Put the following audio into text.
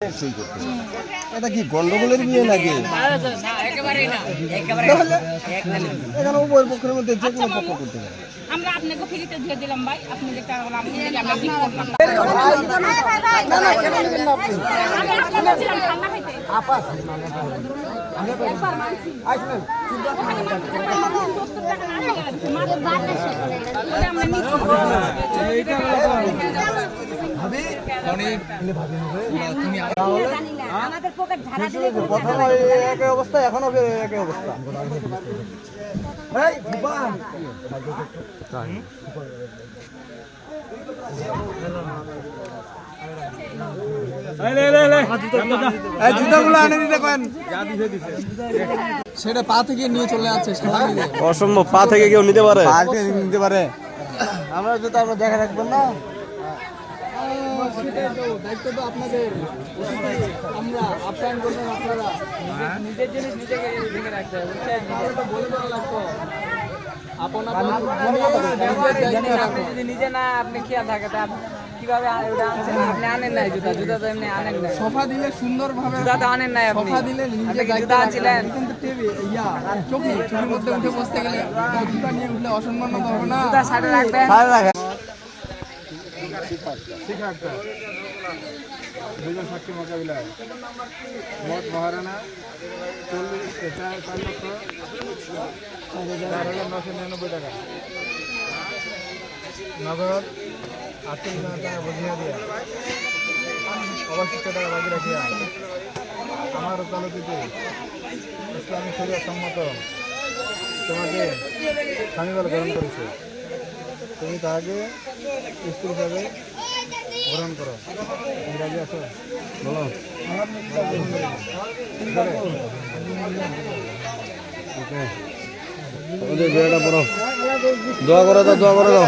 সই করতে হবে। এটা কি গন্ডগোলের বিয়ে নাকি? এখানে উভয় পক্ষের মধ্যে যে কোনো পক্ষ করতে পারে। আমরা আপনাকে ফ্রিতে দিয়ে দিলাম ভাই, আপনি যে টাকা আমরা ঠিক করলাম। একই অবস্থা, এখনো একই অবস্থা। সেটা পা থেকে নিয়ে চলে যাচ্ছে। অসম্ভব, পা থেকে কেউ নিতে পারে? নিতে পারে। আমরা জুতা আমরা দেখা রাখবেন না। দায়িত্ব তো আপনাদের। আমরা আপ্যায়ন করবেন আপনারা। নিজের জিনিস নিজেকে দেখে রাখতে হবে, বুঝছেন? বলে দেওয়া লাগতো। আপনি যদি নিজে না আপনি খেয়াল থাকে তা কিভাবে আপনি আনেন নাই জুতা? জুতা তো এমনি আনেন নাই। সোফা দিলে সুন্দর ভাবে জুতা তো আনেন নাই আপনি। সোফা দিলে নিজে জুতা আনছিলেন কিন্তু চোখের মধ্যে উঠে বসতে গেলে জুতা নিয়ে উঠলে অসম্মান হবে না? জুতা সাইডে রাখবেন। ঠিক আছে। দুজন সাক্ষী মোকাবিলায় মোট মহারানা 4,999 টাকা, নগদ 38,000 টাকা বুঝিয়ে দিয়া, অবশিষ্ট টাকা বাকি রাখিয়া আমার ওকালতিতে ইসলামী শরীয়ত সম্মত তোমাকে স্বামী বলে গ্রহণ করেছে। তুমি তাহাকে স্ত্রী হিসাবে গ্রহণ করো। তুমি রাজি আছো? বলো। ওদের বিয়েটা বড় দোয়া করে দাও, দোয়া করে দাও।